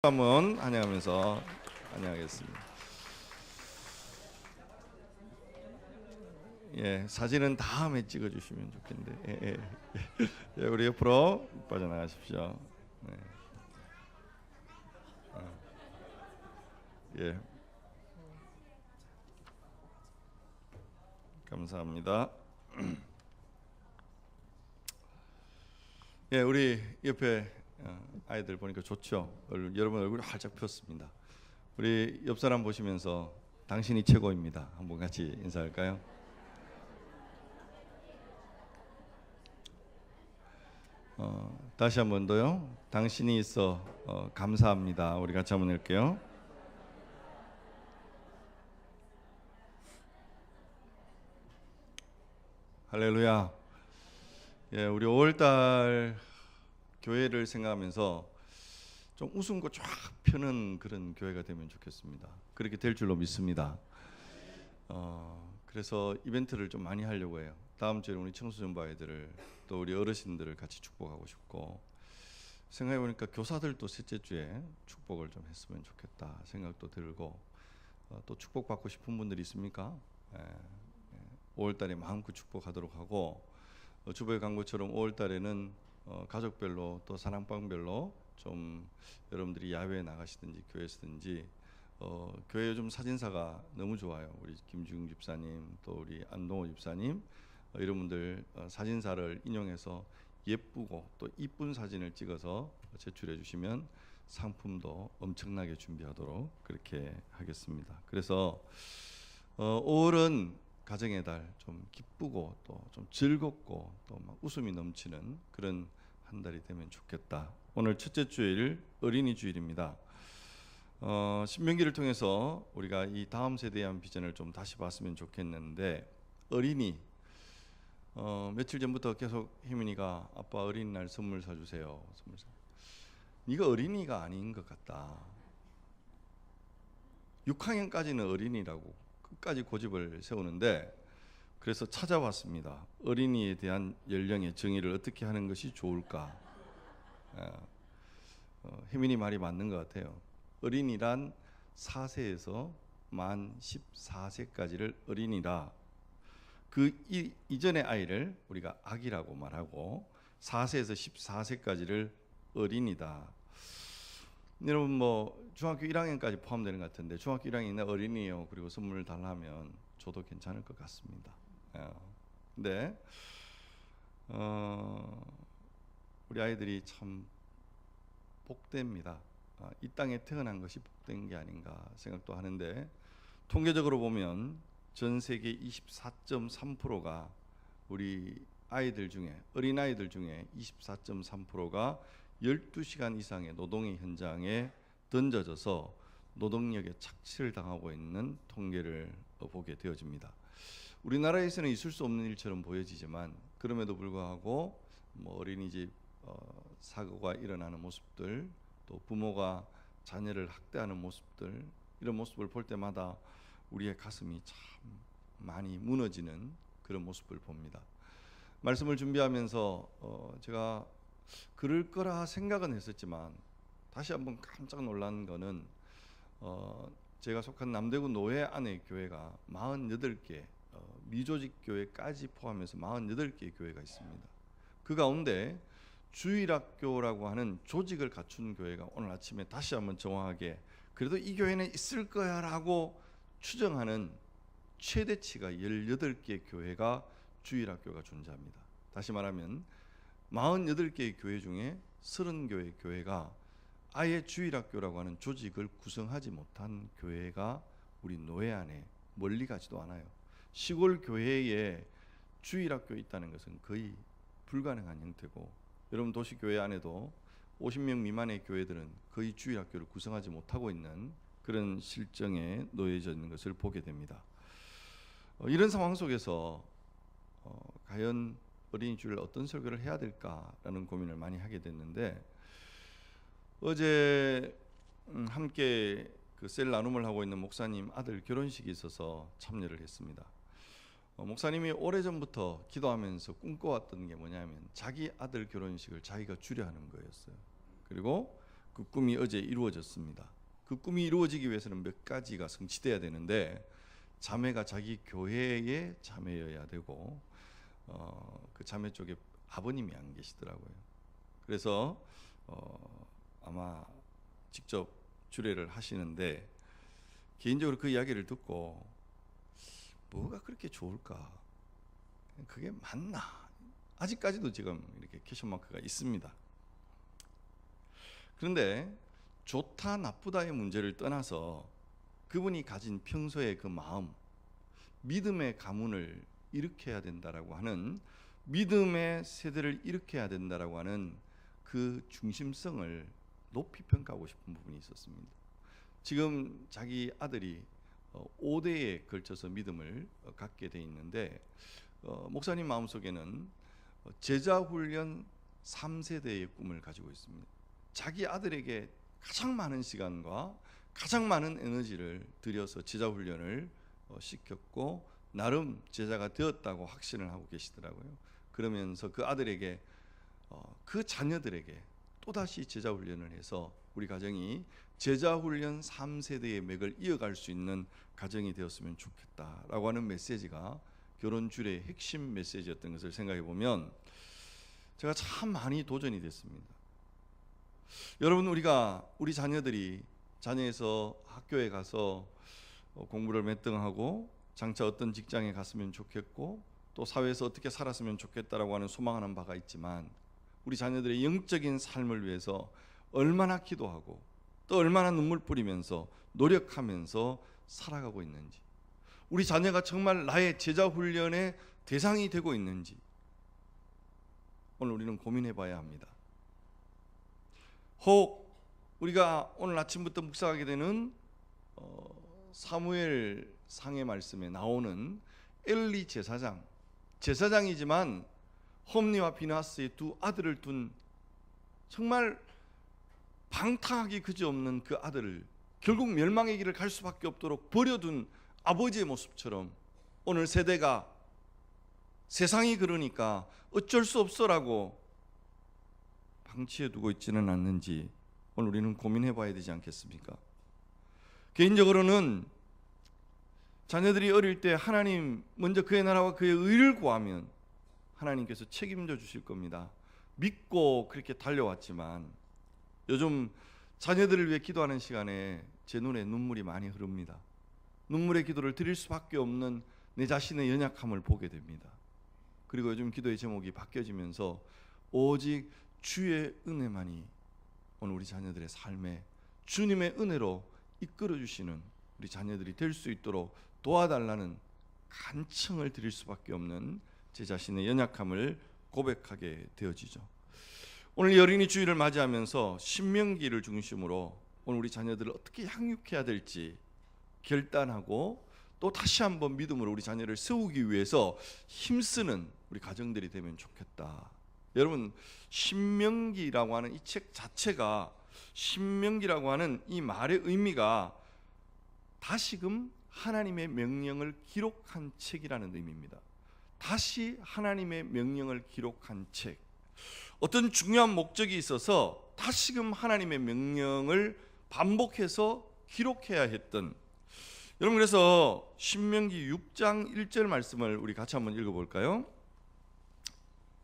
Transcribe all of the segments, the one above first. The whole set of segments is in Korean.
한번 환영하면서 환영하겠습니다. 예, 사진은 다음에 찍어주시면 좋겠는데, 예, 우리 옆으로 빠져나가십시오. 네. 예, 감사합니다. 예, 우리 옆에 아이들 보니까 좋죠. 여러분 얼굴이 활짝 폈습니다. 우리 옆 사람 보시면서 당신이 최고입니다. 한번 같이 인사할까요? 다시 한 번 더요. 당신이 있어 감사합니다. 우리 같이 한번 할게요. 할렐루야. 예, 우리 5월달 교회를 생각하면서 좀 웃음고 쫙 펴는 그런 교회가 되면 좋겠습니다. 그렇게 될 줄로 믿습니다. 그래서 이벤트를 좀 많이 하려고 해요. 다음 주에 우리 청소년부 아이들을 또 우리 어르신들을 같이 축복하고 싶고, 생각해 보니까 교사들도 셋째 주에 축복을 좀 했으면 좋겠다 생각도 들고, 또 축복받고 싶은 분들이 있습니까? 5월달에 마음껏 축복하도록 하고, 주보에 간 것처럼 5월달에는 가족별로 또 사랑방별로 좀 여러분들이 야외에 나가시든지 교회에서든지, 교회 요즘 사진사가 너무 좋아요. 우리 김주경 집사님 또 우리 안동호 집사님, 이런 분들 사진사를 인용해서 예쁘고 또 이쁜 사진을 찍어서 제출해 주시면 상품도 엄청나게 준비하도록 그렇게 하겠습니다. 그래서 5월은 가정의 달, 좀 기쁘고 또 좀 즐겁고 또 막 웃음이 넘치는 그런 한 달이 되면 좋겠다. 오늘 첫째 주일 어린이 주일입니다. 신명기를 통해서 우리가 이 다음 세대에 대한 비전을 좀 다시 봤으면 좋겠는데, 어린이 며칠 전부터 계속 혜민이가 아빠 어린이날 선물 사주세요. 네가 어린이가 아닌 것 같다. 6학년까지는 어린이라고 끝까지 고집을 세우는데, 그래서 찾아봤습니다. 어린이에 대한 연령의 정의를 어떻게 하는 것이 좋을까? 혜민이 말이 맞는 것 같아요. 어린이란 4세에서 만 14세까지를 어린이라, 그 이전의 아이를 우리가 아기라고 말하고 4세에서 14세까지를 어린이다. 여러분 뭐 중학교 1학년까지 포함되는 것 같은데, 중학교 1학년이나 어린이요 그리고 선물을 달라면 저도 괜찮을 것 같습니다. 근데 우리 아이들이 참 복됩니다. 이 땅에 태어난 것이 복된 게 아닌가 생각도 하는데, 통계적으로 보면 전 세계 24.3%가 우리 아이들 중에, 어린 아이들 중에 24.3%가 12시간 이상의 노동의 현장에 던져져서 노동력에 착취를 당하고 있는 통계를 보게 되어집니다. 우리나라에서는 있을 수 없는 일처럼 보여지지만, 그럼에도 불구하고 뭐 어린이집 사고가 일어나는 모습들, 또 부모가 자녀를 학대하는 모습들, 이런 모습을 볼 때마다 우리의 가슴이 참 많이 무너지는 그런 모습을 봅니다. 말씀을 준비하면서 제가 그럴 거라 생각은 했었지만, 다시 한번 깜짝 놀란 거는 제가 속한 남대구 노예 안에 교회가 48개, 미조직 교회까지 포함해서 48개 교회가 있습니다. 그 가운데 주일학교라고 하는 조직을 갖춘 교회가 오늘 아침에 다시 한번 정확하게, 그래도 이 교회는 있을 거야 라고 추정하는 최대치가 18개 교회가 주일학교가 존재합니다. 다시 말하면 48개의 교회 중에 30개의 교회가 아예 주일학교라고 하는 조직을 구성하지 못한 교회가 우리 노예 안에 멀리 가지도 않아요. 시골 교회에 주일학교 있다는 것은 거의 불가능한 형태고, 여러분 도시교회 안에도 50명 미만의 교회들은 거의 주일학교를 구성하지 못하고 있는 그런 실정에 놓여져 있는 것을 보게 됩니다. 이런 상황 속에서 과연 어린이 주일을 어떤 설교를 해야 될까라는 고민을 많이 하게 됐는데, 어제 함께 그 셀 나눔을 하고 있는 목사님 아들 결혼식이 있어서 참여를 했습니다. 목사님이 오래전부터 기도하면서 꿈꿔왔던 게 뭐냐면 자기 아들 결혼식을 자기가 주례하는 거였어요. 그리고 그 꿈이 어제 이루어졌습니다. 그 꿈이 이루어지기 위해서는 몇 가지가 성취돼야 되는데 자매가 자기 교회의 자매여야 되고 그 자매 쪽에 아버님이 안 계시더라고요. 그래서 아마 직접 주례를 하시는데 개인적으로 그 이야기를 듣고 뭐가 그렇게 좋을까? 그게 맞나? 아직까지도 지금 이렇게 퀘션 마크가 있습니다. 그런데 좋다 나쁘다의 문제를 떠나서 그분이 가진 평소의 그 마음, 믿음의 가문을 일으켜야 된다라고 하는, 믿음의 세대를 일으켜야 된다라고 하는 그 중심성을 높이 평가하고 싶은 부분이 있었습니다. 지금 자기 아들이 5대에 걸쳐서 믿음을 갖게 돼 있는데 목사님 마음속에는 제자훈련 3세대의 꿈을 가지고 있습니다. 자기 아들에게 가장 많은 시간과 가장 많은 에너지를 들여서 제자훈련을 시켰고 나름 제자가 되었다고 확신을 하고 계시더라고요. 그러면서 그 아들에게 그 자녀들에게 또다시 제자훈련을 해서 우리 가정이 제자훈련 3세대의 맥을 이어갈 수 있는 가정이 되었으면 좋겠다라고 하는 메시지가 결혼 주례의 핵심 메시지였던 것을 생각해 보면 제가 참 많이 도전이 됐습니다. 여러분, 우리 자녀들이 자녀에서 학교에 가서 공부를 몇 등 하고 장차 어떤 직장에 갔으면 좋겠고 또 사회에서 어떻게 살았으면 좋겠다라고 하는 소망하는 바가 있지만 우리 자녀들의 영적인 삶을 위해서 얼마나 기도하고 또 얼마나 눈물 뿌리면서 노력하면서 살아가고 있는지, 우리 자녀가 정말 나의 제자 훈련의 대상이 되고 있는지 오늘 우리는 고민해 봐야 합니다. 혹 우리가 오늘 아침부터 묵상하게 되는 사무엘 상의 말씀에 나오는 엘리 제사장이지만 홈리와 비나스의 두 아들을 둔 정말 방탕하기 그지없는 그 아들을 결국 멸망의 길을 갈 수밖에 없도록 버려둔 아버지의 모습처럼 오늘 세대가 세상이 그러니까 어쩔 수 없어라고 방치해 두고 있지는 않는지 오늘 우리는 고민해 봐야 되지 않겠습니까? 개인적으로는 자녀들이 어릴 때 하나님 먼저 그의 나라와 그의 의를 구하면 하나님께서 책임져 주실 겁니다. 믿고 그렇게 달려왔지만 요즘 자녀들을 위해 기도하는 시간에 제 눈에 눈물이 많이 흐릅니다. 눈물의 기도를 드릴 수밖에 없는 내 자신의 연약함을 보게 됩니다. 그리고 요즘 기도의 제목이 바뀌어지면서 오직 주의 은혜만이 오늘 우리 자녀들의 삶에 주님의 은혜로 이끌어 주시는 우리 자녀들이 될 수 있도록 도와달라는 간청을 드릴 수밖에 없는 제 자신의 연약함을 고백하게 되어지죠. 오늘 어린이 주일을 맞이하면서 신명기를 중심으로 오늘 우리 자녀들을 어떻게 양육해야 될지 결단하고 또 다시 한번 믿음으로 우리 자녀를 세우기 위해서 힘쓰는 우리 가정들이 되면 좋겠다. 여러분, 신명기라고 하는 이 책 자체가, 신명기라고 하는 이 말의 의미가 다시금 하나님의 명령을 기록한 책이라는 의미입니다. 다시 하나님의 명령을 기록한 책. 어떤 중요한 목적이 있어서 다시금 하나님의 명령을 반복해서 기록해야 했던, 여러분, 그래서 신명기 6장 1절 말씀을 우리 같이 한번 읽어볼까요?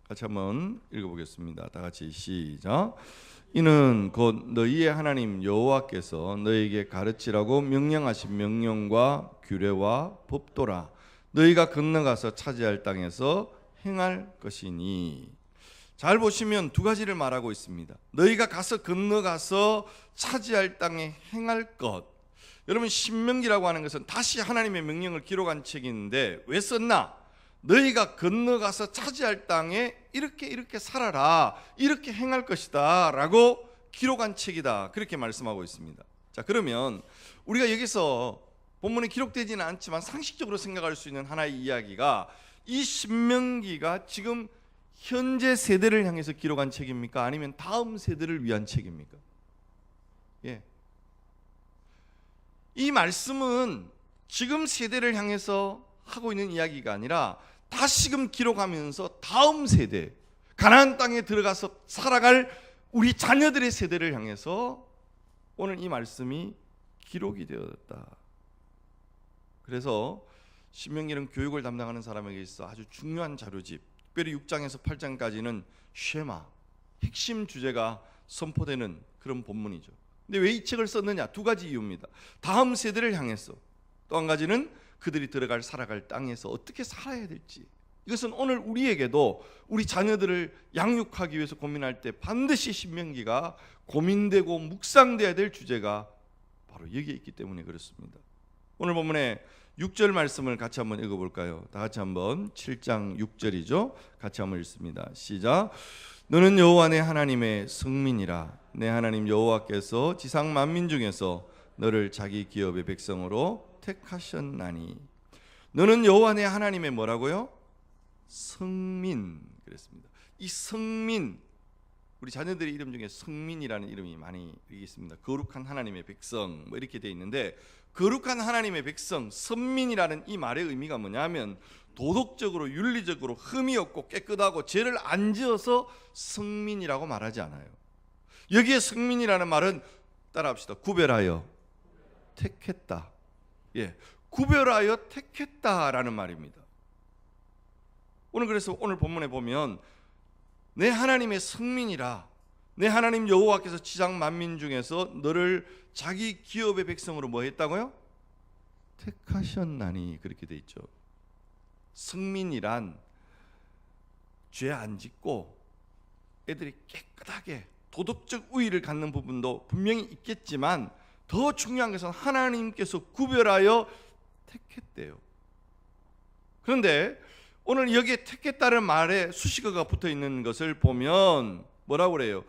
같이 한번 읽어보겠습니다. 다 같이 시작. 이는 곧 너희의 하나님 여호와께서 너희에게 가르치라고 명령하신 명령과 규례와 법도라. 너희가 건너가서 차지할 땅에서 행할 것이니. 잘 보시면 두 가지를 말하고 있습니다. 너희가 가서 건너가서 차지할 땅에 행할 것. 여러분, 신명기라고 하는 것은 다시 하나님의 명령을 기록한 책인데 왜 썼나? 너희가 건너가서 차지할 땅에 이렇게 살아라, 이렇게 행할 것이다 라고 기록한 책이다, 그렇게 말씀하고 있습니다. 자, 그러면 우리가 여기서 본문에 기록되지는 않지만 상식적으로 생각할 수 있는 하나의 이야기가, 이 신명기가 지금 현재 세대를 향해서 기록한 책입니까? 아니면 다음 세대를 위한 책입니까? 예. 이 말씀은 지금 세대를 향해서 하고 있는 이야기가 아니라 다시금 기록하면서 다음 세대, 가나안 땅에 들어가서 살아갈 우리 자녀들의 세대를 향해서 오늘 이 말씀이 기록이 되었다. 그래서 신명기는 교육을 담당하는 사람에게 있어 아주 중요한 자료집, 특별히 6장에서 8장까지는 쉐마, 핵심 주제가 선포되는 그런 본문이죠. 근데 왜 이 책을 썼느냐? 두 가지 이유입니다. 다음 세대를 향해서, 또 한 가지는 그들이 들어갈 살아갈 땅에서 어떻게 살아야 될지. 이것은 오늘 우리에게도 우리 자녀들을 양육하기 위해서 고민할 때 반드시 신명기가 고민되고 묵상돼야 될 주제가 바로 여기에 있기 때문에 그렇습니다. 오늘 본문에 6절 말씀을 같이 한번 읽어볼까요? 다 같이 한번 7장 6절이죠. 같이 한번 읽습니다. 시작. 너는 여호와 내 하나님의 성민이라. 내 하나님 여호와께서 지상 만민 중에서 너를 자기 기업의 백성으로 택하셨나니. 너는 여호와 내 하나님의 뭐라고요? 성민. 그랬습니다. 이 성민, 우리 자녀들의 이름 중에 성민이라는 이름이 많이 있습니다. 거룩한 하나님의 백성 뭐 이렇게 되어 있는데, 거룩한 하나님의 백성, 선민이라는 이 말의 의미가 뭐냐면 도덕적으로 윤리적으로 흠이 없고 깨끗하고 죄를 안 지어서 성민이라고 말하지 않아요. 여기에 성민이라는 말은 따라합시다. 구별하여 택했다. 예, 구별하여 택했다라는 말입니다. 그래서 오늘 본문에 보면 내 하나님의 성민이라, 내 하나님 여호와께서 지상 만민 중에서 너를 자기 기업의 백성으로 뭐 했다고요? 택하셨나니. 그렇게 돼 있죠. 성민이란 죄 안 짓고 애들이 깨끗하게 도덕적 우위를 갖는 부분도 분명히 있겠지만, 더 중요한 것은 하나님께서 구별하여 택했대요. 그런데 오늘 여기에 택했다는 말에 수식어가 붙어 있는 것을 보면 뭐라고 그래요?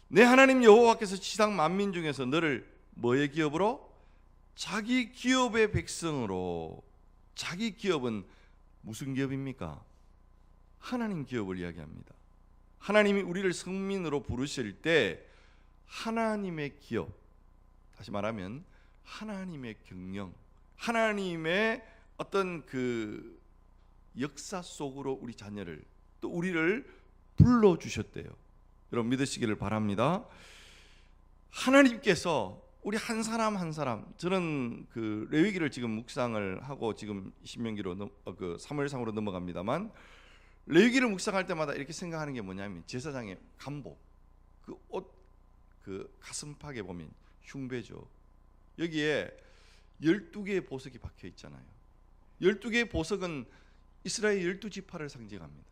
내 하나님 여호와께서 지상 만민 중에서 너를 뭐의 기업으로? 자기 기업의 백성으로. 자기 기업은 무슨 기업입니까? 하나님 기업을 이야기합니다. 하나님이 우리를 성민으로 부르실 때 하나님의 기업, 다시 말하면 하나님의 경영, 하나님의 어떤 그 역사 속으로 우리 자녀를, 또 우리를 불러주셨대요. 여러분 믿으시기를 바랍니다. 하나님께서 우리 한 사람 한 사람, 저는 그 레위기를 지금 묵상을 하고 지금 신명기로 사무엘상으로 넘어갑니다만, 레위기를 묵상할 때마다 이렇게 생각하는 게 뭐냐면, 제사장의 간복, 그 옷, 그 가슴팍에 보면 흉배죠. 여기에 12개의 보석이 박혀 있잖아요. 12개의 보석은 이스라엘 12지파를 상징합니다.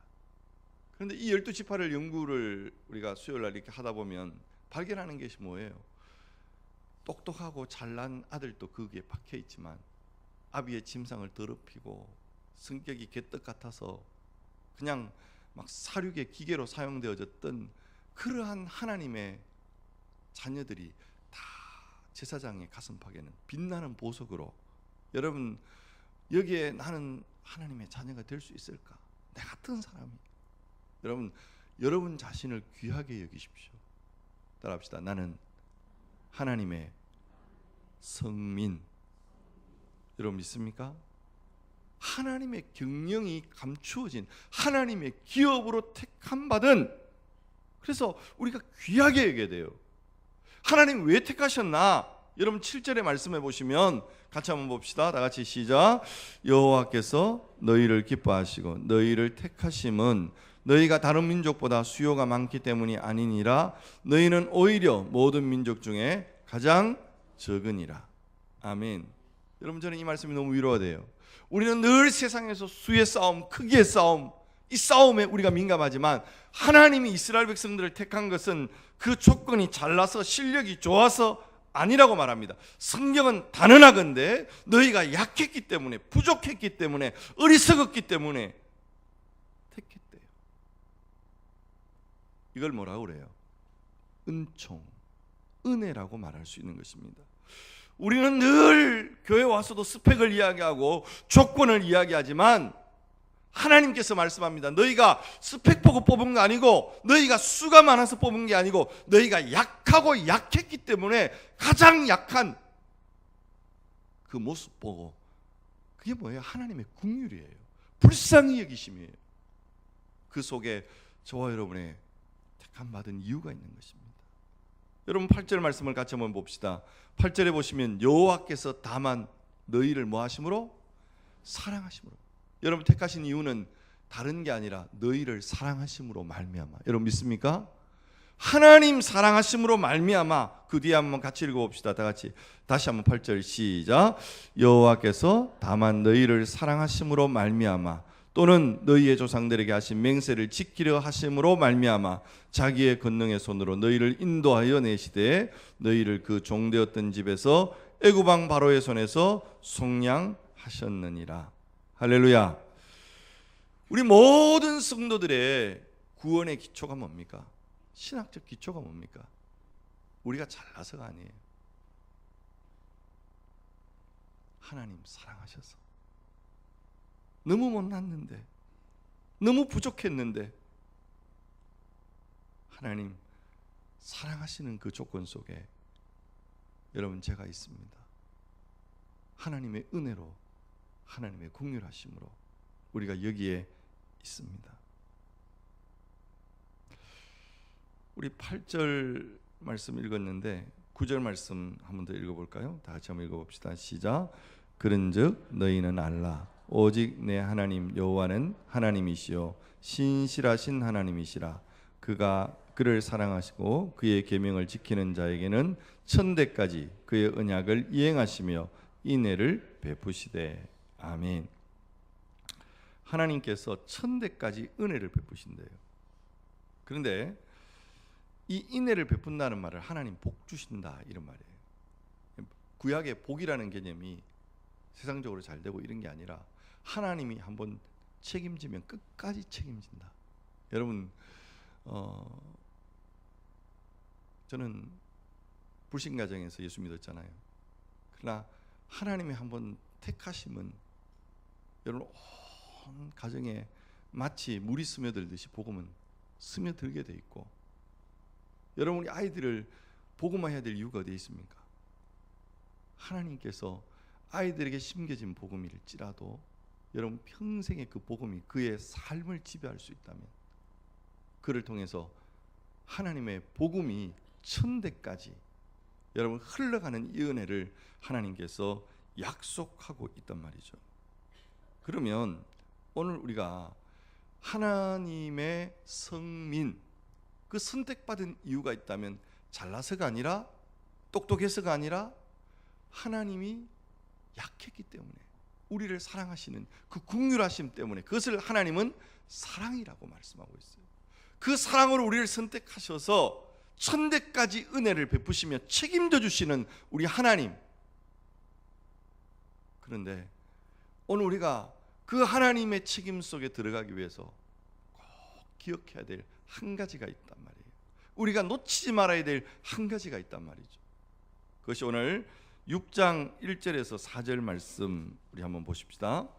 그런데 이 12지파를 연구를 우리가 수요일날 이렇게 하다 보면 발견하는 것이 뭐예요? 똑똑하고 잘난 아들도 거기에 박혀 있지만 아비의 짐상을 더럽히고 성격이 개떡 같아서 그냥 막 사륙의 기계로 사용되어졌던 그러한 하나님의 자녀들이 다 제사장의 가슴팍에는 빛나는 보석으로, 여러분 여기에 나는 하나님의 자녀가 될 수 있을까? 내 같은 사람이. 여러분 자신을 귀하게 여기십시오. 따라합시다. 나는 하나님의 성민. 여러분 믿습니까? 하나님의 경영이 감추어진 하나님의 기업으로 택함받은, 그래서 우리가 귀하게 여겨야 돼요. 하나님 왜 택하셨나? 여러분 7절의 말씀해 보시면 같이 한번 봅시다. 다 같이 시작. 여호와께서 너희를 기뻐하시고 너희를 택하심은 너희가 다른 민족보다 수요가 많기 때문이 아니니라. 너희는 오히려 모든 민족 중에 가장 적으니라. 아멘. 여러분 저는 이 말씀이 너무 위로가 돼요. 우리는 늘 세상에서 수의 싸움, 크기의 싸움, 이 싸움에 우리가 민감하지만 하나님이 이스라엘 백성들을 택한 것은 그 조건이 잘나서 실력이 좋아서 아니라고 말합니다. 성경은 단언하건대 너희가 약했기 때문에, 부족했기 때문에, 어리석었기 때문에 택했대요. 이걸 뭐라고 그래요? 은총, 은혜라고 말할 수 있는 것입니다. 우리는 늘 교회 와서도 스펙을 이야기하고 조건을 이야기하지만 하나님께서 말씀합니다. 너희가 스펙 보고 뽑은 거 아니고, 너희가 수가 많아서 뽑은 게 아니고, 너희가 약하고 약했기 때문에 가장 약한 그 모습 보고, 그게 뭐예요? 하나님의 긍휼이에요. 불쌍히 여기심이에요. 그 속에 저와 여러분의 택함 받은 이유가 있는 것입니다. 여러분 8절 말씀을 같이 한번 봅시다. 8절에 보시면 여호와께서 다만 너희를 뭐 하심으로? 사랑하심으로. 여러분 택하신 이유는 다른 게 아니라 너희를 사랑하심으로 말미암아. 여러분 믿습니까? 하나님 사랑하심으로 말미암아. 그 뒤에 한번 같이 읽어봅시다. 다 같이 다시 한번 8절 시작. 여호와께서 다만 너희를 사랑하심으로 말미암아 또는 너희의 조상들에게 하신 맹세를 지키려 하심으로 말미암아 자기의 권능의 손으로 너희를 인도하여 내시되 너희를 그 종되었던 집에서 애굽 왕 바로의 손에서 속량하셨느니라. 할렐루야. 우리 모든 성도들의 구원의 기초가 뭡니까? 신학적 기초가 뭡니까? 우리가 잘나서가 아니에요. 하나님 사랑하셔서. 너무 못났는데, 너무 부족했는데 하나님 사랑하시는 그 조건 속에 여러분 제가 있습니다. 하나님의 은혜로, 하나님의 긍휼하심으로 우리가 여기에 있습니다. 우리 8절 말씀 읽었는데 9절 말씀 한 번 더 읽어볼까요? 다 같이 한번 읽어봅시다. 시작. 그런즉 너희는 알라 오직 내 하나님 여호와는 하나님이시요 신실하신 하나님이시라. 그가 그를 사랑하시고 그의 계명을 지키는 자에게는 천대까지 그의 언약을 이행하시며 인애를 베푸시되. 아멘. 하나님께서 천대까지 은혜를 베푸신대요. 그런데 이 인애를 베푼다는 말을 하나님 복 주신다 이런 말이에요. 구약의 복이라는 개념이 세상적으로 잘 되고 이런 게 아니라 하나님이 한번 책임지면 끝까지 책임진다. 여러분 저는 불신 가정에서 예수 믿었잖아요. 그러나 하나님이 한번 택하심은 여러분 온 가정에 마치 물이 스며들듯이 복음은 스며들게 돼 있고, 여러분 우리 아이들을 복음화해야 될 이유가 어디에 있습니까? 하나님께서 아이들에게 심겨진 복음일지라도 여러분 평생의 그 복음이 그의 삶을 지배할 수 있다면 그를 통해서 하나님의 복음이 천대까지 여러분 흘러가는 이 은혜를 하나님께서 약속하고 있단 말이죠. 그러면 오늘 우리가 하나님의 성민, 그 선택받은 이유가 있다면 잘나서가 아니라 똑똑해서가 아니라 하나님이 약했기 때문에, 우리를 사랑하시는 그 긍휼하심 때문에, 그것을 하나님은 사랑이라고 말씀하고 있어요. 그 사랑으로 우리를 선택하셔서 천대까지 은혜를 베푸시며 책임져 주시는 우리 하나님. 그런데 오늘 우리가 그 하나님의 책임 속에 들어가기 위해서 꼭 기억해야 될 한 가지가 있단 말이에요. 우리가 놓치지 말아야 될 한 가지가 있단 말이죠. 그것이 오늘 6장 1절에서 4절 말씀 우리 한번 보십시다.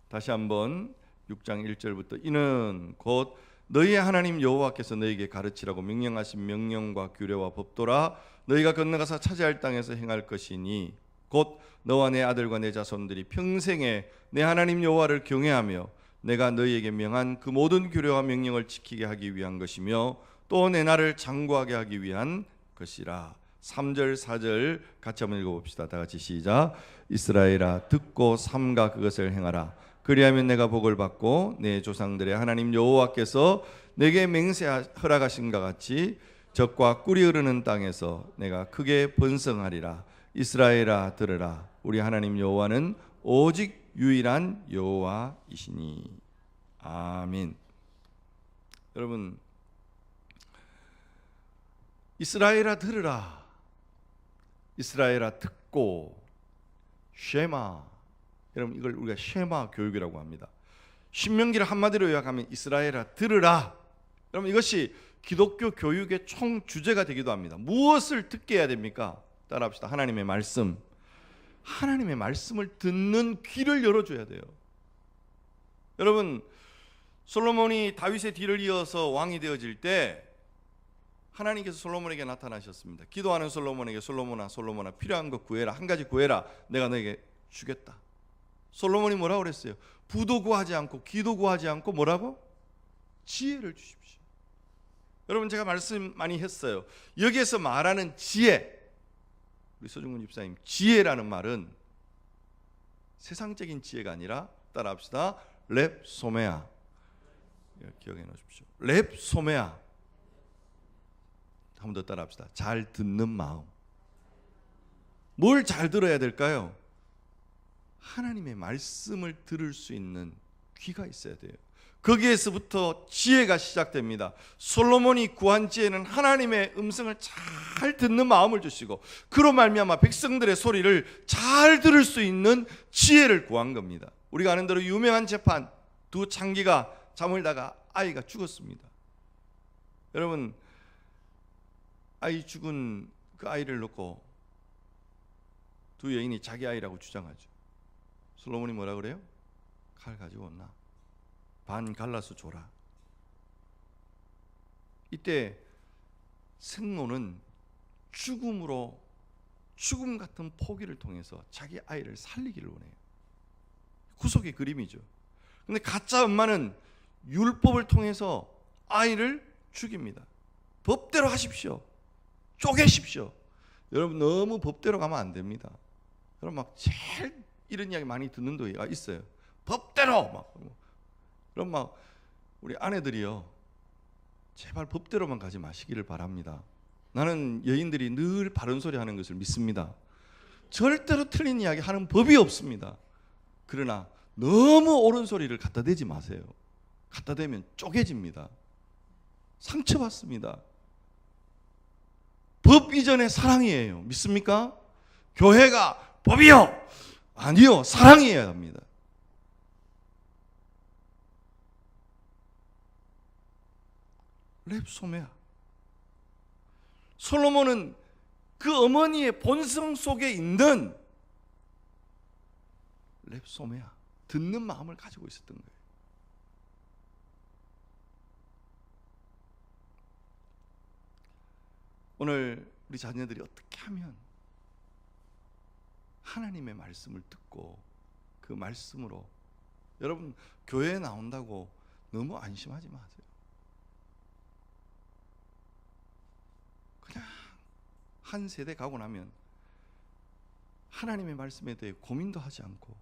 다시 한번 6장 1절부터 이는 곧 너희의 하나님 여호와께서 너희에게 가르치라고 명령하신 명령과 규례와 법도라 너희가 건너가서 차지할 땅에서 행할 것이니 곧 너와 내 아들과 내 자손들이 평생에 내 하나님 여호와를 경외하며 내가 너희에게 명한 그 모든 규례와 명령을 지키게 하기 위한 것이며 또 내 나를 장구하게 하기 위한 것이라. 3절 4절 같이 한번 읽어봅시다. 다 같이 시작. 이스라엘아 듣고 삼가 그것을 행하라. 그리하면 내가 복을 받고 내 조상들의 하나님 여호와께서 내게 맹세 허락하신 것 같이 젖과 꿀이 흐르는 땅에서 내가 크게 번성하리라. 이스라엘아 들으라. 우리 하나님 여호와는 오직 유일한 여호와이시니. 아멘. 여러분 이스라엘아 들으라. 이스라엘아 듣고. 쉐마. 여러분 이걸 우리가 쉐마 교육이라고 합니다. 신명기를 한마디로 요약하면 이스라엘아 들으라. 여러분 이것이 기독교 교육의 총 주제가 되기도 합니다. 무엇을 듣게 해야 됩니까? 따라합시다. 하나님의 말씀. 하나님의 말씀을 듣는 귀를 열어줘야 돼요. 여러분 솔로몬이 다윗의 뒤를 이어서 왕이 되어질 때 하나님께서 솔로몬에게 나타나셨습니다. 기도하는 솔로몬에게 솔로몬아 필요한 것 구해라. 한 가지 구해라. 내가 너에게 주겠다. 솔로몬이 뭐라고 그랬어요? 부도 구하지 않고 기도 구하지 않고 뭐라고? 지혜를 주십시오. 여러분 제가 말씀 많이 했어요. 여기에서 말하는 지혜, 우리 서중근 집사님, 지혜라는 말은 세상적인 지혜가 아니라 따라합시다. 렙소메아. 기억해 놓으십시오. 렙소메아. 한 번 더 따라합시다. 잘 듣는 마음. 뭘 잘 들어야 될까요? 하나님의 말씀을 들을 수 있는 귀가 있어야 돼요. 거기에서부터 지혜가 시작됩니다. 솔로몬이 구한 지혜는 하나님의 음성을 잘 듣는 마음을 주시고 그로 말미암아 백성들의 소리를 잘 들을 수 있는 지혜를 구한 겁니다. 우리가 아는 대로 유명한 재판, 두 창기가 잠을 자다가 아이가 죽었습니다. 여러분, 아이 죽은 그 아이를 놓고 두 여인이 자기 아이라고 주장하죠. 솔로몬이 뭐라 그래요? 칼 가지고 온나? 반 갈라서 줘라. 이때 생모는 죽음으로 죽음 같은 포기를 통해서 자기 아이를 살리기를 원해요. 구속의 그림이죠. 근데 가짜 엄마는 율법을 통해서 아이를 죽입니다. 법대로 하십시오. 쪼개십시오. 여러분 너무 법대로 가면 안 됩니다. 여러분 막 제일 이런 이야기 많이 듣는 데가 있어요. 법대로 막. 그럼 막 우리 아내들이요, 제발 법대로만 가지 마시기를 바랍니다. 나는 여인들이 늘 바른 소리 하는 것을 믿습니다. 절대로 틀린 이야기 하는 법이 없습니다. 그러나 너무 옳은 소리를 갖다 대지 마세요. 갖다 대면 쪼개집니다. 상처받습니다. 법 이전의 사랑이에요. 믿습니까? 교회가 법이요? 아니요, 사랑이어야 합니다. 렙소메아. 솔로몬은 그 어머니의 본성 속에 있는 렙소메아, 듣는 마음을 가지고 있었던 거예요. 오늘 우리 자녀들이 어떻게 하면 하나님의 말씀을 듣고 그 말씀으로, 여러분 교회에 나온다고 너무 안심하지 마세요. 그냥 한 세대 가고 나면 하나님의 말씀에 대해 고민도 하지 않고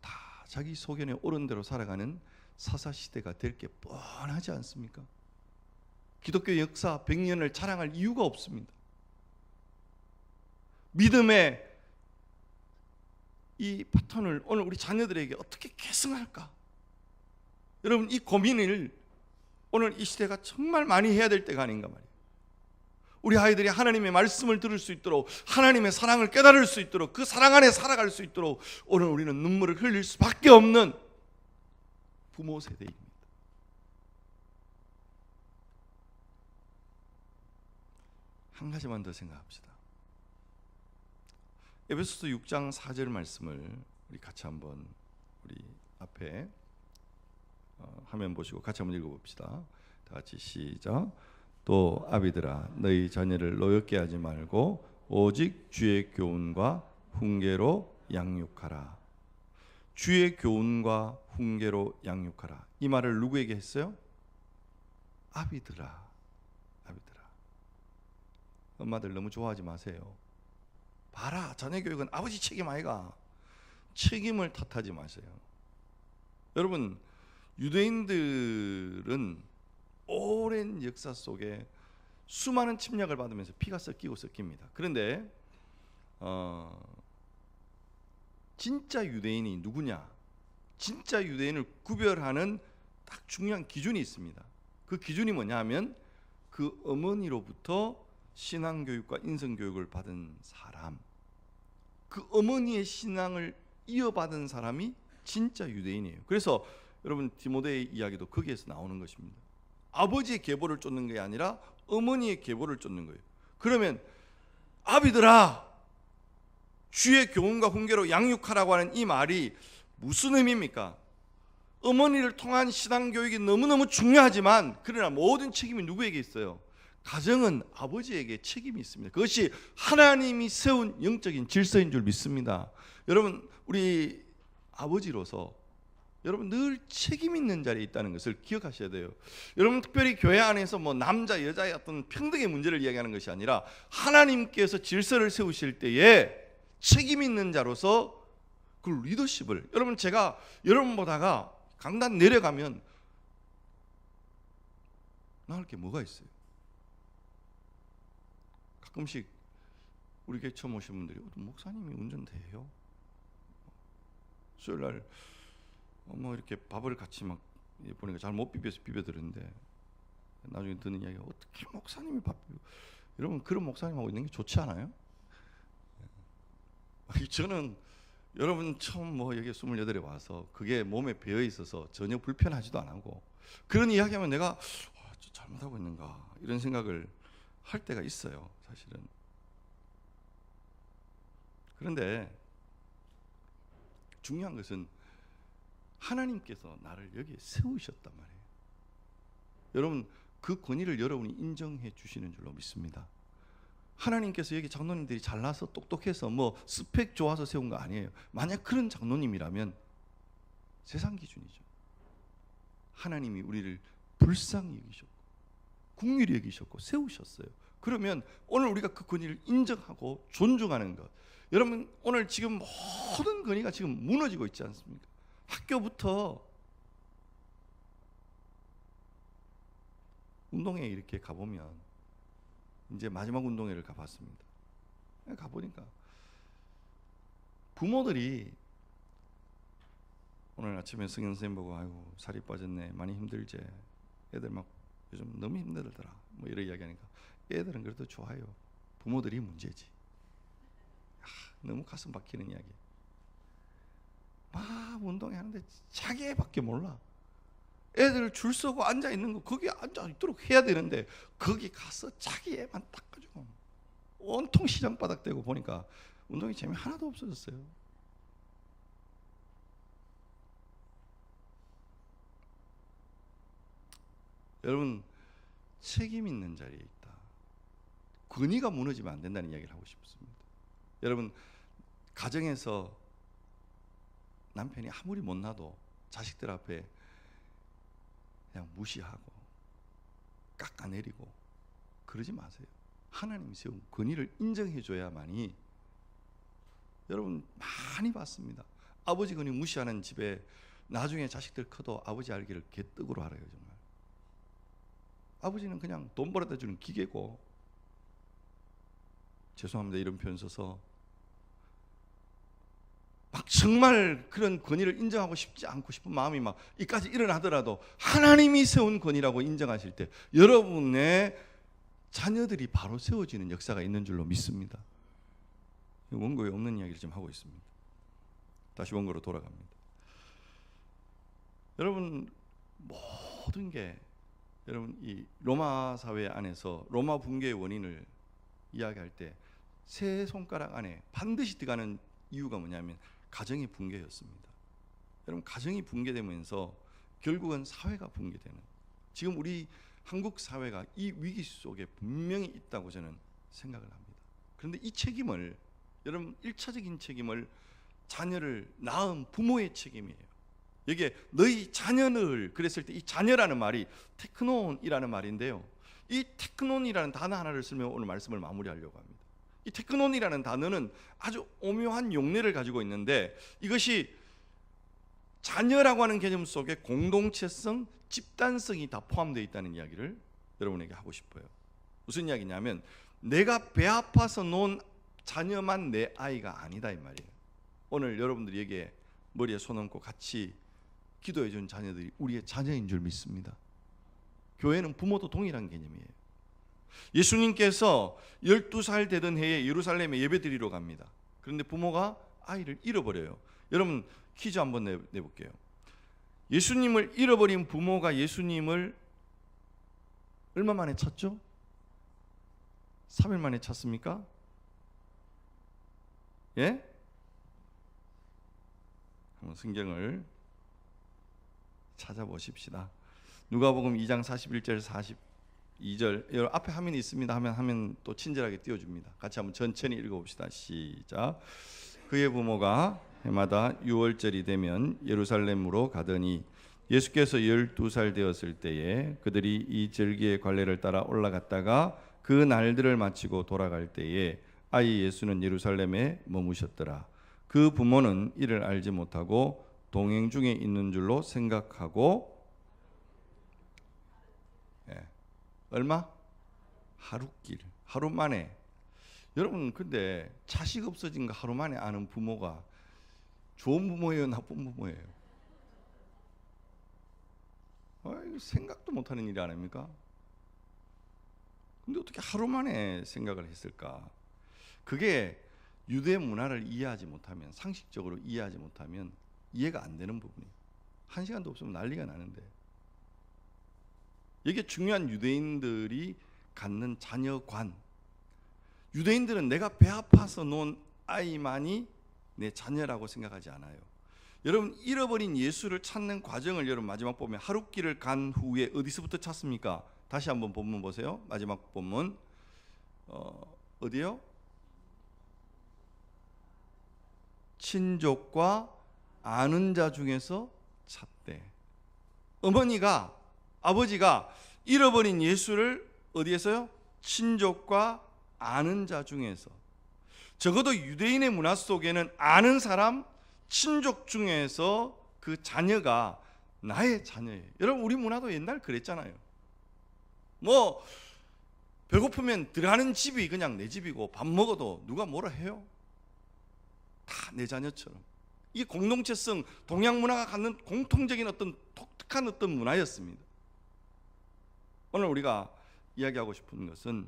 다 자기 소견에 옳은 대로 살아가는 사사시대가 될 게 뻔하지 않습니까? 기독교 역사 100년을 자랑할 이유가 없습니다. 믿음의 이 패턴을 오늘 우리 자녀들에게 어떻게 계승할까? 여러분 이 고민을 오늘 이 시대가 정말 많이 해야 될 때가 아닌가 말이에요. 우리 아이들이 하나님의 말씀을 들을 수 있도록, 하나님의 사랑을 깨달을 수 있도록, 그 사랑 안에 살아갈 수 있도록 오늘 우리는 눈물을 흘릴 수밖에 없는 부모 세대입니다. 한 가지만 더 생각합시다. 에베소서 6장 4절 말씀을 우리 같이 한번 우리 앞에 화면 보시고 같이 한번 읽어봅시다. 다 같이 시작. 또 아비들아 너희 자녀를 노엽게 하지 말고 오직 주의 교훈과 훈계로 양육하라. 주의 교훈과 훈계로 양육하라. 이 말을 누구에게 했어요? 아비들아. 아비들아. 엄마들 너무 좋아하지 마세요. 봐라, 자녀 교육은 아버지 책임 아이가. 책임을 탓하지 마세요. 여러분 유대인들은 오랜 역사 속에 수많은 침략을 받으면서 피가 섞이고 섞입니다. 그런데 진짜 유대인이 누구냐? 진짜 유대인을 구별하는 딱 중요한 기준이 있습니다. 그 기준이 뭐냐 하면 그 어머니로부터 신앙교육과 인성교육을 받은 사람, 그 어머니의 신앙을 이어받은 사람이 진짜 유대인이에요. 그래서 여러분 디모데의 이야기도 거기에서 나오는 것입니다. 아버지의 계보를 쫓는 게 아니라 어머니의 계보를 쫓는 거예요. 그러면 아비들아 주의 교훈과 훈계로 양육하라고 하는 이 말이 무슨 의미입니까? 어머니를 통한 신앙교육이 너무너무 중요하지만 그러나 모든 책임이 누구에게 있어요? 가정은 아버지에게 책임이 있습니다. 그것이 하나님이 세운 영적인 질서인 줄 믿습니다. 여러분 우리 아버지로서 여러분 늘 책임 있는 자리에 있다는 것을 기억하셔야 돼요. 여러분 특별히 교회 안에서 뭐 남자 여자의 어떤 평등의 문제를 이야기하는 것이 아니라 하나님께서 질서를 세우실 때에 책임 있는 자로서 그 리더십을, 여러분 제가 여러분 보다가 강단 내려가면 나을 게 뭐가 있어요? 가끔씩 우리 교회 처음 오신 분들이 목사님이 운전대예요? 수요일날 뭐 이렇게 밥을 같이 막 보니까 잘 못 비벼서 비벼드는데 나중에 듣는 이야기가 어떻게 목사님이 밥 비벼? 여러분 그런 목사님하고 있는 게 좋지 않아요? 저는 여러분 처음 뭐 여기 28에 와서 그게 몸에 배어 있어서 전혀 불편하지도 않고 그런 이야기하면 내가 잘못하고 있는가 이런 생각을 할 때가 있어요, 사실은. 그런데 중요한 것은 하나님께서 나를 여기에 세우셨단 말이에요. 여러분 그 권위를 여러분이 인정해 주시는 줄로 믿습니다. 하나님께서 여기 장로님들이 잘나서 똑똑해서 뭐 스펙 좋아서 세운 거 아니에요. 만약 그런 장로님이라면 세상 기준이죠. 하나님이 우리를 불쌍히 여기셨고 긍휼히 여기셨고 세우셨어요. 그러면 오늘 우리가 그 권위를 인정하고 존중하는 것. 여러분 오늘 지금 모든 권위가 지금 무너지고 있지 않습니까? 학교부터 운동회 이렇게 가보면, 이제 마지막 운동회를 가봤습니다. 가보니까 부모들이 오늘 아침에 성현 선생님 보고 아이고 살이 빠졌네, 많이 힘들지, 애들 막 요즘 너무 힘들더라 뭐 이런 이야기하니까 애들은 그래도 좋아요, 부모들이 문제지. 너무 가슴 박히는 이야기. 막 운동회 하는데 자기 애밖에 몰라. 애들 줄 서고 앉아 있는 거 거기 앉아 있도록 해야 되는데 거기 가서 자기 애만 딱 가지고 온통 시장바닥 대고 보니까 운동이 재미 하나도 없어졌어요. 여러분 책임 있는 자리에 있다. 권위가 무너지면 안 된다는 이야기를 하고 싶습니다. 여러분 가정에서 남편이 아무리 못나도 자식들 앞에 그냥 무시하고 깎아내리고 그러지 마세요. 하나님이 세운 권위를 인정해 줘야만이. 여러분 많이 봤습니다. 아버지 권위 무시하는 집에 나중에 자식들 커도 아버지 알기를 개떡으로 알아요. 정말 아버지는 그냥 돈 벌어다 주는 기계고, 죄송합니다 이런 표현 써서, 막 정말 그런 권위를 인정하고 싶지 않고 싶은 마음이 막 이까지 일어나더라도 하나님이 세운 권위라고 인정하실 때 여러분의 자녀들이 바로 세워지는 역사가 있는 줄로 믿습니다. 원고에 없는 이야기를 좀 하고 있습니다. 다시 원고로 돌아갑니다. 여러분 모든 게, 여러분 이 로마 사회 안에서 로마 붕괴의 원인을 이야기할 때 세 손가락 안에 반드시 들어가는 이유가 뭐냐면 가정의 붕괴였습니다. 여러분 가정이 붕괴되면서 결국은 사회가 붕괴되는, 지금 우리 한국 사회가 이 위기 속에 분명히 있다고 저는 생각을 합니다. 그런데 이 책임을, 여러분 1차적인 책임을 자녀를 낳은 부모의 책임이에요. 여기에 너희 자녀를 그랬을 때 이 자녀라는 말이 테크논이라는 말인데요, 이 테크논이라는 단어 하나를 쓰며 오늘 말씀을 마무리하려고 합니다. 이 테크논이라는 단어는 아주 오묘한 용례를 가지고 있는데 이것이 자녀라고 하는 개념 속에 공동체성, 집단성이 다 포함되어 있다는 이야기를 여러분에게 하고 싶어요. 무슨 이야기냐면 내가 배 아파서 놓은 자녀만 내 아이가 아니다 이 말이에요. 오늘 여러분들이 여기에 머리에 손 얹고 같이 기도해 준 자녀들이 우리의 자녀인 줄 믿습니다. 교회는 부모도 동일한 개념이에요. 예수님께서 12살 되던 해에 예루살렘에 예배드리러 갑니다. 그런데 부모가 아이를 잃어버려요. 여러분 퀴즈 한번 내볼게요. 예수님을 잃어버린 부모가 예수님을 얼마 만에 찾죠? 3일 만에 찾습니까? 예? 한번 성경을 찾아보십시다. 누가복음 2장 41절 42절, 여러분 앞에 화면이 있습니다. 하면 또 친절하게 띄워줍니다. 같이 한번 천천히 읽어봅시다. 시작. 그의 부모가 해마다 6월절이 되면 예루살렘으로 가더니 예수께서 12살 되었을 때에 그들이 이 절기의 관례를 따라 올라갔다가 그 날들을 마치고 돌아갈 때에 아이 예수는 예루살렘에 머무셨더라. 그 부모는 이를 알지 못하고 동행 중에 있는 줄로 생각하고 얼마? 하루길, 하루 만에. 여러분 근데 자식 없어진 거 하루 만에 아는 부모가 좋은 부모예요, 나쁜 부모예요? 생각도 못하는 일이 아닙니까? 근데 어떻게 하루 만에 생각을 했을까? 그게 유대 문화를 이해하지 못하면, 상식적으로 이해하지 못하면 이해가 안 되는 부분이에요. 한 시간도 없으면 난리가 나는데, 이게 중요한 유대인들이 갖는 자녀관. 유대인들은 내가 배 아파서 놓은 아이만이 내 자녀라고 생각하지 않아요. 여러분 잃어버린 예수를 찾는 과정을 여러분 마지막 보면 하룻길을 간 후에 어디서부터 찾습니까? 다시 한번 본문 보세요. 마지막 본문 어디요? 친족과 아는 자 중에서 찾되. 어머니가, 아버지가 잃어버린 예수를 어디에서요? 친족과 아는 자 중에서. 적어도 유대인의 문화 속에는 아는 사람, 친족 중에서 그 자녀가 나의 자녀예요. 여러분 우리 문화도 옛날 그랬잖아요. 뭐 배고프면 들어가는 집이 그냥 내 집이고 밥 먹어도 누가 뭐라 해요? 다 내 자녀처럼. 이게 공동체성, 동양 문화가 갖는 공통적인 어떤 독특한 어떤 문화였습니다. 오늘 우리가 이야기하고 싶은 것은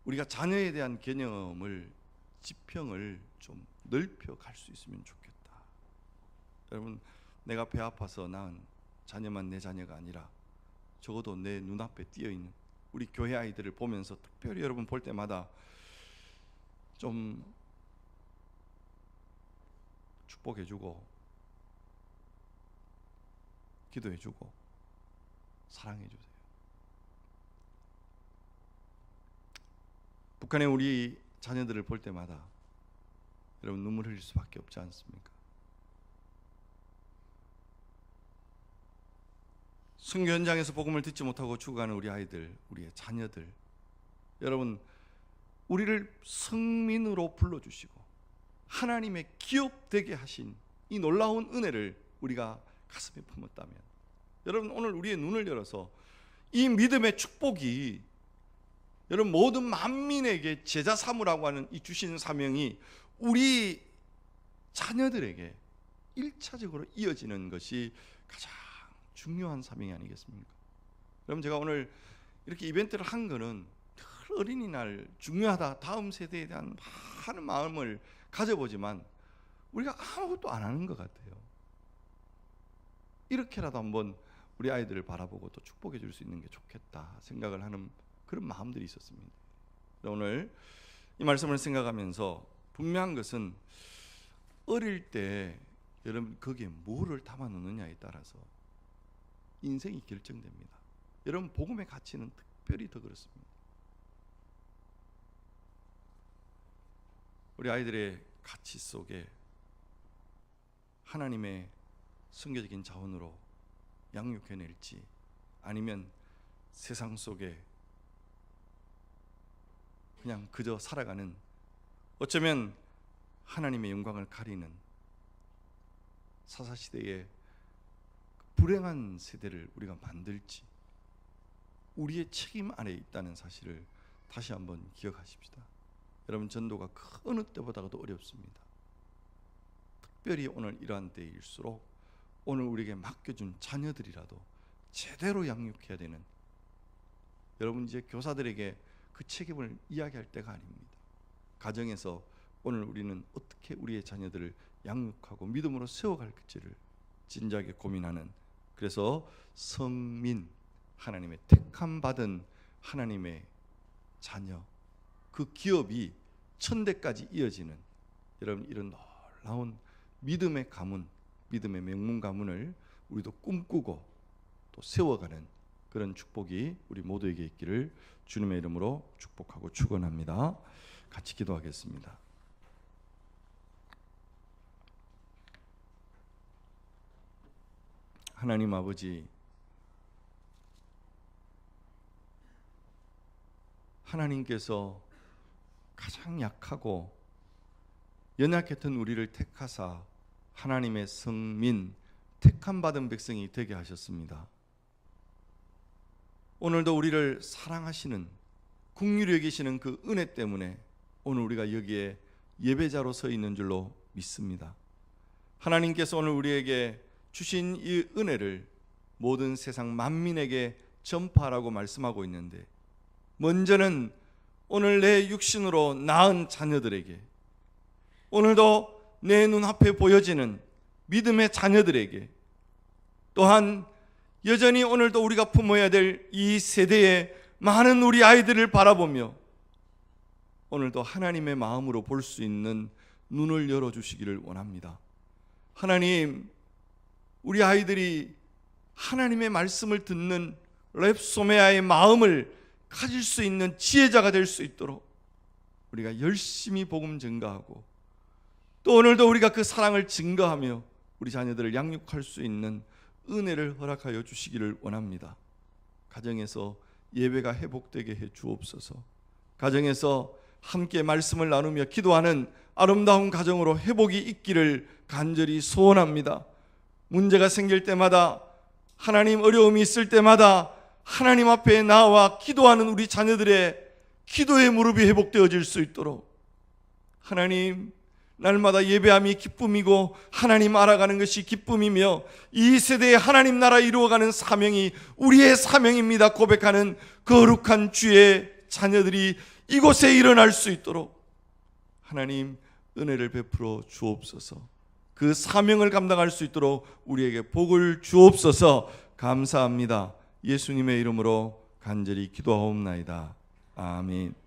우리가 자녀에 대한 개념을, 지평을 좀 넓혀 갈 수 있으면 좋겠다. 여러분 내가 배 아파서 낳은 자녀만 내 자녀가 아니라 적어도 내 눈앞에 띄어있는 우리 교회 아이들을 보면서 특별히 여러분 볼 때마다 좀 축복해주고 기도해주고 사랑해주세요. 북한의 우리 자녀들을 볼 때마다 여러분 눈물 흘릴 수밖에 없지 않습니까? 선교 현장에서 복음을 듣지 못하고 죽어가는 우리 아이들, 우리의 자녀들, 여러분 우리를 성민으로 불러주시고 하나님의 기업되게 하신 이 놀라운 은혜를 우리가 가슴에 품었다면, 여러분 오늘 우리의 눈을 열어서 이 믿음의 축복이 여러분 모든 만민에게 제자 삼으라고 하는 이 주신 사명이 우리 자녀들에게 1차적으로 이어지는 것이 가장 중요한 사명이 아니겠습니까? 여러분 제가 오늘 이렇게 이벤트를 한 거는 늘 어린이날 중요하다, 다음 세대에 대한 많은 마음을 가져보지만 우리가 아무것도 안 하는 것 같아요. 이렇게라도 한번 우리 아이들을 바라보고 또 축복해 줄 수 있는 게 좋겠다 생각을 하는 그런 마음들이 있었습니다. 오늘 이 말씀을 생각하면서 분명한 것은 어릴 때 여러분 거기에 뭐를 담아 놓느냐에 따라서 인생이 결정됩니다. 여러분 복음의 가치는 특별히 더 그렇습니다. 우리 아이들의 가치 속에 하나님의 성교적인 자원으로 양육해낼지 아니면 세상 속에 그냥 그저 살아가는, 어쩌면 하나님의 영광을 가리는 사사시대의 불행한 세대를 우리가 만들지 우리의 책임 안에 있다는 사실을 다시 한번 기억하십시다. 여러분 전도가 그 어느 때보다도 어렵습니다. 특별히 오늘 이러한 때일수록 오늘 우리에게 맡겨준 자녀들이라도 제대로 양육해야 되는, 여러분 이제 교사들에게 그 책임을 이야기할 때가 아닙니다. 가정에서 오늘 우리는 어떻게 우리의 자녀들을 양육하고 믿음으로 세워갈지를 진지하게 고민하는, 그래서 성민, 하나님의 택함 받은 하나님의 자녀, 그 기업이 천대까지 이어지는 여러분 이런 놀라운 믿음의 가문, 믿음의 명문 가문을 우리도 꿈꾸고 또 세워가는 그런 축복이 우리 모두에게 있기를 주님의 이름으로 축복하고 축원합니다. 같이 기도하겠습니다. 하나님 아버지, 하나님께서 가장 약하고 연약했던 우리를 택하사 하나님의 성민, 택함 받은 백성이 되게 하셨습니다. 오늘도 우리를 사랑하시는, 긍휼히 여기시는 그 은혜 때문에 오늘 우리가 여기에 예배자로 서 있는 줄로 믿습니다. 하나님께서 오늘 우리에게 주신 이 은혜를 모든 세상 만민에게 전파하라고 말씀하고 있는데, 먼저는 오늘 내 육신으로 낳은 자녀들에게, 오늘도 내 눈앞에 보여지는 믿음의 자녀들에게, 또한 여전히 오늘도 우리가 품어야 될 이 세대의 많은 우리 아이들을 바라보며 오늘도 하나님의 마음으로 볼 수 있는 눈을 열어주시기를 원합니다. 하나님, 우리 아이들이 하나님의 말씀을 듣는 랩소메아의 마음을 가질 수 있는 지혜자가 될 수 있도록 우리가 열심히 복음 증거하고, 또 오늘도 우리가 그 사랑을 증거하며 우리 자녀들을 양육할 수 있는 은혜를 허락하여 주시기를 원합니다. 가정에서 예배가 회복되게 해 주옵소서. 가정에서 함께 말씀을 나누며 기도하는 아름다운 가정으로 회복이 있기를 간절히 소원합니다. 문제가 생길 때마다, 하나님 어려움이 있을 때마다 하나님 앞에 나와 기도하는 우리 자녀들의 기도의 무릎이 회복되어질 수 있도록, 하나님, 날마다 예배함이 기쁨이고 하나님 알아가는 것이 기쁨이며 이 세대에 하나님 나라 이루어가는 사명이 우리의 사명입니다 고백하는 거룩한 주의 자녀들이 이곳에 일어날 수 있도록 하나님 은혜를 베풀어 주옵소서. 그 사명을 감당할 수 있도록 우리에게 복을 주옵소서. 감사합니다. 예수님의 이름으로 간절히 기도하옵나이다. 아멘.